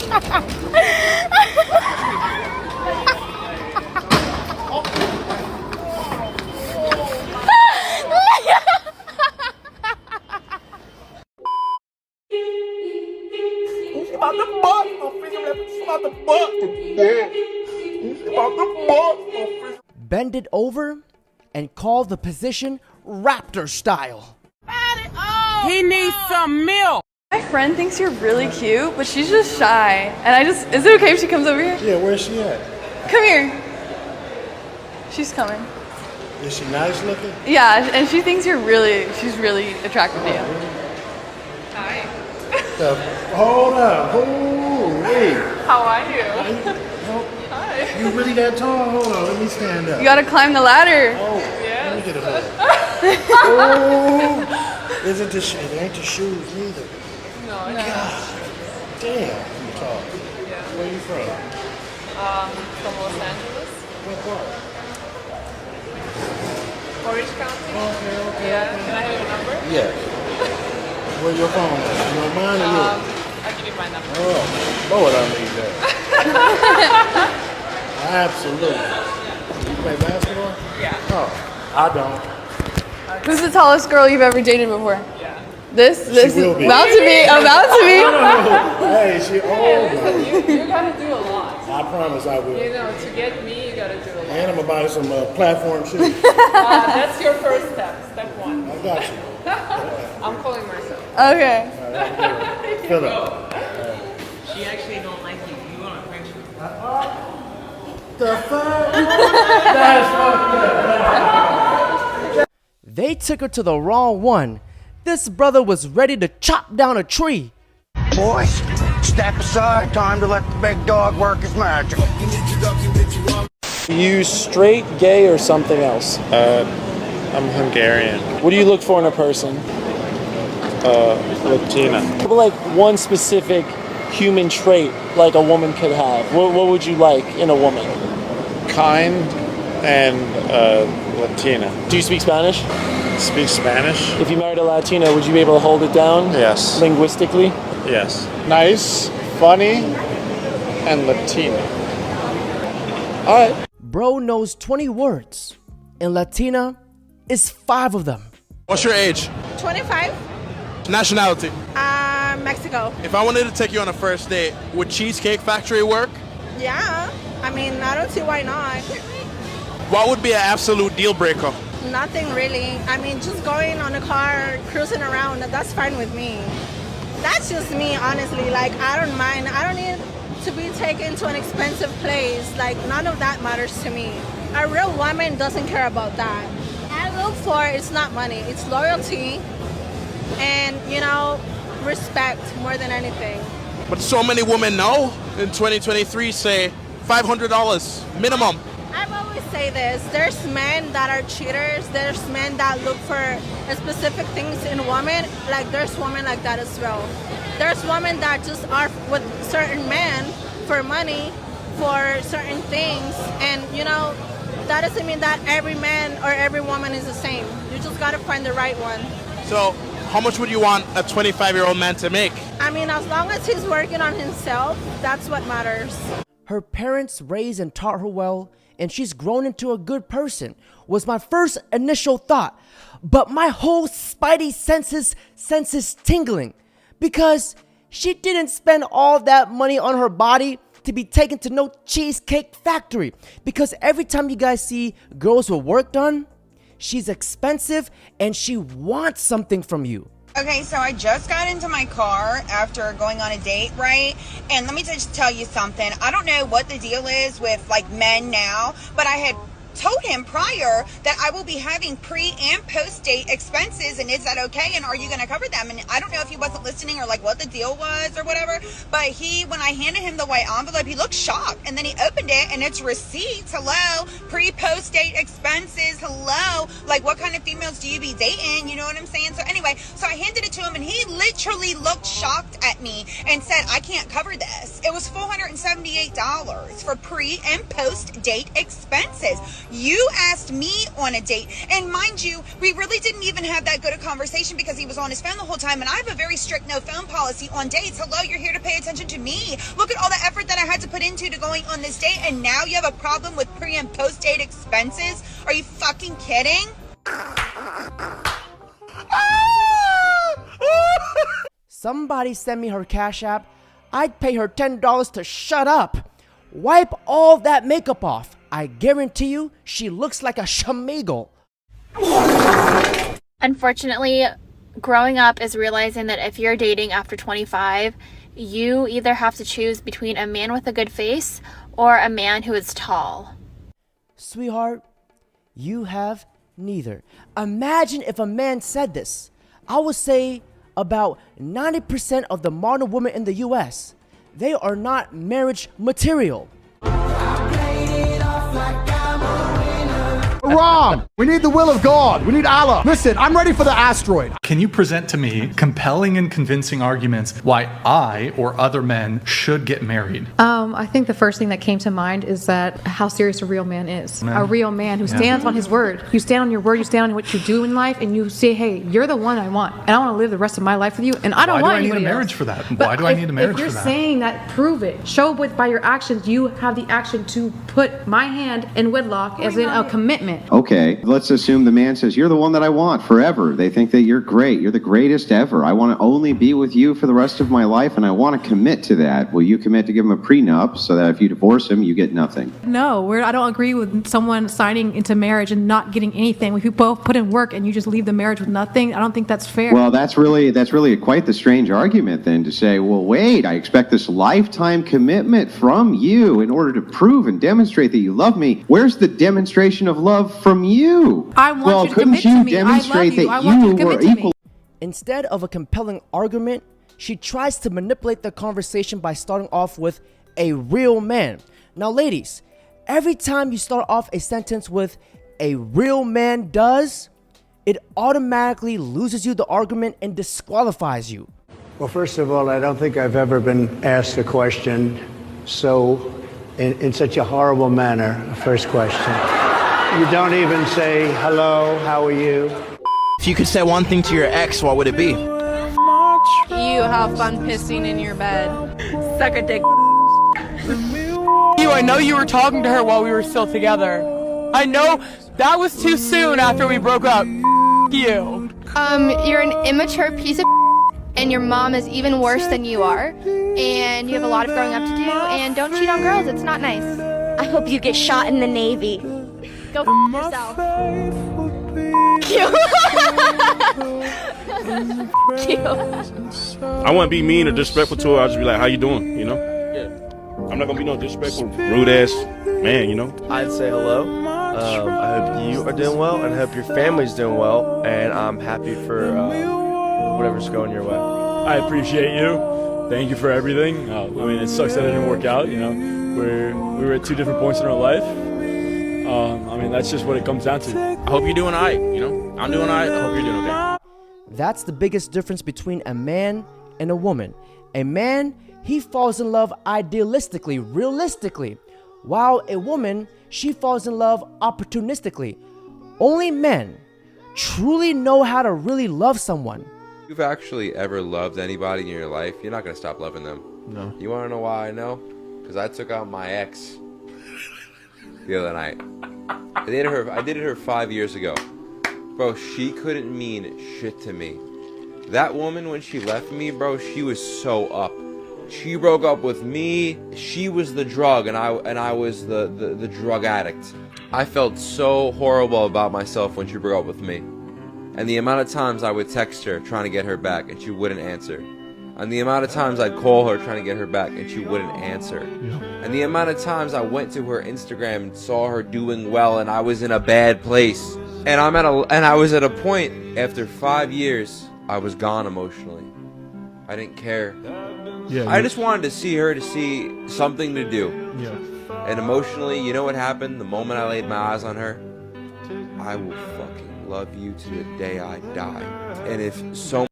About the butt, about the butt. About the butt. Bend it over and call the position raptor style. He needs some milk. My friend thinks you're really cute, but she's just shy. And is it okay if she comes over here? Yeah, where's she at? Come here. She's coming. Is she nice looking? Yeah, and she thinks she's really attractive to you. Hi. Hold up. Oh, hey. How are you? Hi. You really that tall? Hold on, let me stand up. You gotta climb the ladder. Oh, let me get a look. Oh, it ain't the shoes either. No. God, damn, you tall. Yeah. Where you from? From Los Angeles. What part? Orange County. Okay. Yeah. Can I have your number? Yeah. Where's your phone? You want mine or yours? I'll give you my number. Oh, Lord, I need that. Absolutely. You play basketball? Yeah. Oh, I don't. Who's the tallest girl you've ever dated before? Yeah. This will is be. about to be. Hey, she old. You gotta do a lot. I promise I will. You know, to get me, you gotta do a lot. And I'm going to buy some platform shoes. That's your first step. Step one. I got you. I'm calling myself. Okay. Philip. She actually don't like you. You want a picture? The fuck? That's fucked up. They took her to the wrong one. This brother was ready to chop down a tree. Boys, step aside. Time to let the big dog work his magic. You straight, gay, or something else? I'm Hungarian. What do you look for in a person? Latina. Like one specific human trait like a woman could have. What would you like in a woman? Kind and Latina. Do you speak Spanish? Speak Spanish? If you married a Latina, would you be able to hold it down? Yes. Linguistically? Yes. Nice, funny, and Latina. All right. Bro knows 20 words, and Latina is 5 of them. What's your age? 25. Nationality? Mexico. If I wanted to take you on a first date, would Cheesecake Factory work? Yeah. I mean, I don't see why not. What would be an absolute deal breaker? Nothing really. I mean, just going on a car, cruising around, that's fine with me. That's just me, honestly. Like, I don't mind. I don't need to be taken to an expensive place. Like, none of that matters to me. A real woman doesn't care about that. I look for, it's not money, it's loyalty and, you know, respect more than anything. But so many women now in 2023 say $500 minimum. I've always say this, there's men that are cheaters, there's men that look for specific things in women, like there's women like that as well. There's women that just are with certain men for money, for certain things, and you know, that doesn't mean that every man or every woman is the same. You just gotta find the right one. So, how much would you want a 25-year-old man to make? I mean, as long as he's working on himself, that's what matters. Her parents raised and taught her well, and she's grown into a good person, was my first initial thought. But my whole spidey senses tingling, because she didn't spend all that money on her body to be taken to no Cheesecake Factory. Because every time you guys see girls with work done, she's expensive and she wants something from you. Okay, so I just got into my car after going on a date, right? And let me just tell you something. I don't know what the deal is with like men now, but I had told him prior that I will be having pre and post date expenses, and is that okay, and are you going to cover them? And I don't know if he wasn't listening or like what the deal was or whatever, but when I handed him the white envelope, he looked shocked, and then he opened it and it's receipts. Hello, pre post date expenses. Hello, like what kind of females do you be dating? You know what I'm saying? So anyway, so I handed it to him and he literally looked shocked at me and said, I can't cover this. It was $478 for pre and post date expenses. You asked me on a date, and mind you, we really didn't even have that good a conversation because he was on his phone the whole time, and I have a very strict no phone policy on dates. Hello, you're here to pay attention to me. Look at all the effort that I had to put into going on this date, and now you have a problem with pre and post date expenses? Are you fucking kidding? Somebody send me her Cash App. I'd pay her $10 to shut up. Wipe all that makeup off. I guarantee you, she looks like a shmeagle. Unfortunately, growing up is realizing that if you're dating after 25, you either have to choose between a man with a good face or a man who is tall. Sweetheart, you have neither. Imagine if a man said this. I would say about 90% of the modern women in the US, they are not marriage material. Wrong! We need the will of God. We need Allah. Listen, I'm ready for the asteroid. Can you present to me compelling and convincing arguments why I or other men should get married? I think the first thing that came to mind is that how serious a real man is. A real man who stands on his word. You stand on your word, you stand on what you do in life, and you say, hey, you're the one I want, and I want to live the rest of my life with you, and I don't want anybody else. Why do I need a marriage for that? Why do I need a marriage for that? If you're saying that, prove it. Show by your actions you have the action to put my hand in wedlock as in a commitment. Okay, let's assume the man says, you're the one that I want forever. They think that you're great. You're the greatest ever. I want to only be with you for the rest of my life, and I want to commit to that. Will you commit to give him a prenup so that if you divorce him, you get nothing? No, I don't agree with someone signing into marriage and not getting anything. If you both put in work and you just leave the marriage with nothing, I don't think that's fair. Well, that's really quite the strange argument then to say, well, wait, I expect this lifetime commitment from you in order to prove and demonstrate that you love me. Where's the demonstration of love from you? I want you to commit to me. Demonstrate I that want you you to were commit to me. equal? Instead of a compelling argument, she tries to manipulate the conversation by starting off with a real man. Now, ladies, every time you start off a sentence with a real man does, it automatically loses you the argument and disqualifies you. Well, first of all, I don't think I've ever been asked a question so in such a horrible manner. First question. You don't even say, hello, how are you? If you could say one thing to your ex, what would it be? You have fun pissing in your bed. Suck a dick. I know you were talking to her while we were still together. I know that was too soon after we broke up. You. You're an immature piece of and your mom is even worse than you are, and you have a lot of growing up to do, and don't cheat on girls, it's not nice. I hope you get shot in the Navy. Go yourself. I wouldn't be mean or disrespectful to her. I'll just be like, how you doing, you know? Yeah. I'm not gonna be no disrespectful, rude ass man, you know? I'd say hello. I hope you are doing well, and I hope your family's doing well, and I'm happy for whatever's going your way. I appreciate you. Thank you for everything. I mean, it sucks that it didn't work out, you know? We were at two different points in our life. I mean, that's just what it comes down to. I hope you're doing all right, you know? I'm doing all right. I hope you're doing okay. That's the biggest difference between a man and a woman. A man, he falls in love idealistically, realistically, while a woman, she falls in love opportunistically. Only men truly know how to really love someone. If you've actually ever loved anybody in your life, you're not going to stop loving them. No. You want to know why I know? Because I took out my ex the other night. I dated her 5 years ago. Bro, she couldn't mean shit to me. That woman, when she left me, bro, she was so up. She broke up with me. She was the drug, and I was the drug addict. I felt so horrible about myself when she broke up with me. And the amount of times I would text her trying to get her back, and she wouldn't answer. And the amount of times I'd call her trying to get her back, and she wouldn't answer. And the amount of times I went to her Instagram and saw her doing well, and I was in a bad place. And I was at a point after 5 years, I was gone emotionally. I didn't care. I just wanted to see her to see something to do. And emotionally, you know what happened? The moment I laid my eyes on her, I will fucking love you to the day I die. And if so...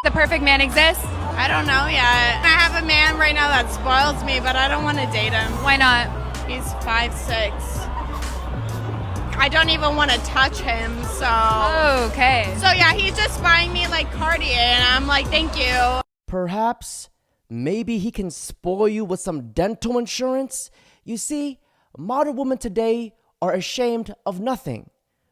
The perfect man exists? I don't know yet. I have a man right now that spoils me, but I don't want to date him. Why not? He's 5'6". I don't even want to touch him. So. Oh, okay. So yeah, he's just buying me like Cartier, and I'm like, thank you. Perhaps, maybe he can spoil you with some dental insurance. You see, modern women today are ashamed of nothing,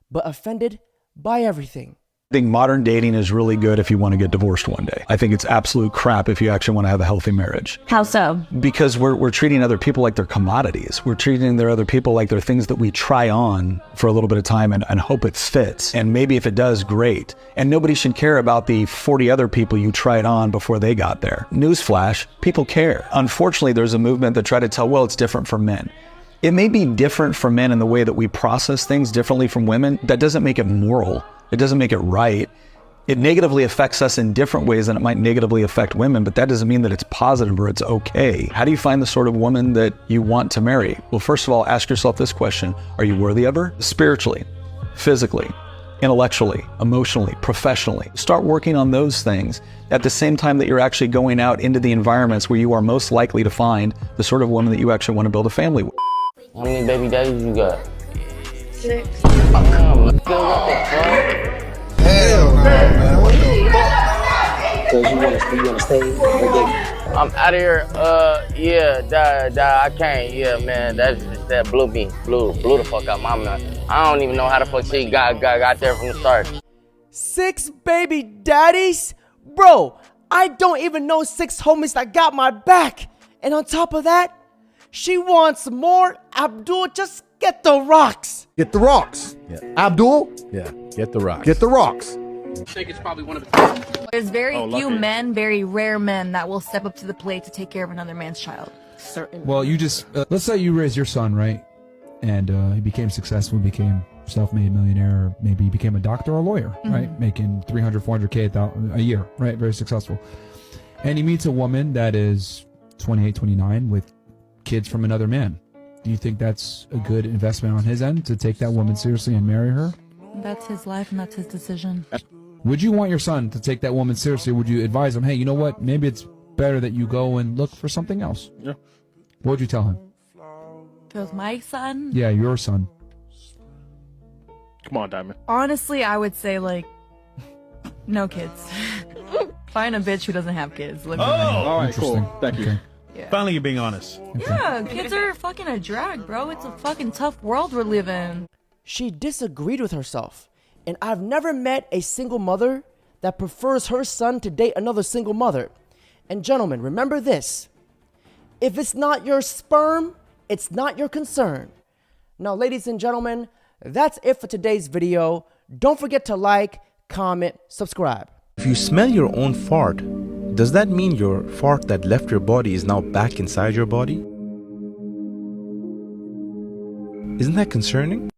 but offended by everything. I think modern dating is really good if you want to get divorced one day. I think it's absolute crap if you actually want to have a healthy marriage. How so? Because we're treating other people like they're commodities. We're treating their other people like they're things that we try on for a little bit of time and hope it fits. And maybe if it does, great. And nobody should care about the 40 other people you tried on before they got there. Newsflash, people care. Unfortunately, there's a movement that try to tell, well, it's different for men. It may be different for men in the way that we process things differently from women. That doesn't make it moral. It doesn't make it right. It negatively affects us in different ways than it might negatively affect women, but that doesn't mean that it's positive or it's okay. How do you find the sort of woman that you want to marry? Well, first of all, ask yourself this question. Are you worthy of her? Spiritually, physically, intellectually, emotionally, professionally. Start working on those things at the same time that you're actually going out into the environments where you are most likely to find the sort of woman that you actually want to build a family with. How many baby daddies you got? 6. Damn, still got the fuck? Hell no, man. What the fuck? Cause you wanna stay? I'm out of here. Yeah, I can't. Yeah, man, that blew the fuck out my mind. I don't even know how the fuck she got there from the start. 6 baby daddies? Bro, I don't even know 6 homies that got my back. And on top of that, she wants more. Abdul, just get the rocks. Get the rocks. Yeah. Abdul? Yeah, get the rocks. Get the rocks. I think it's probably one of the... There's very few men, very rare men, that will step up to the plate to take care of another man's child. Certain. Well, you just... let's say you raise your son, right? And he became successful, became self-made millionaire, or maybe he became a doctor or a lawyer, right? Making 300, 400K a year, right? Very successful. And he meets a woman that is 28, 29 with kids from another man. Do you think that's a good investment on his end to take that woman seriously and marry her? That's his life and that's his decision. Would you want your son to take that woman seriously? Would you advise him, hey, you know what? Maybe it's better that you go and look for something else? Yeah. What would you tell him? If it was my son? Yeah, your son. Come on, Diamond. Honestly, I would say, like, no kids. Find a bitch who doesn't have kids. Look all right, cool. Thank you. Yeah. Finally, you're being honest. Yeah, kids are fucking a drag, bro. It's a fucking tough world we're living in. She disagreed with herself. And I've never met a single mother that prefers her son to date another single mother. And gentlemen, remember this. If it's not your sperm, it's not your concern. Now, ladies and gentlemen, that's it for today's video. Don't forget to like, comment, subscribe. If you smell your own fart, does that mean your fart that left your body is now back inside your body? Isn't that concerning?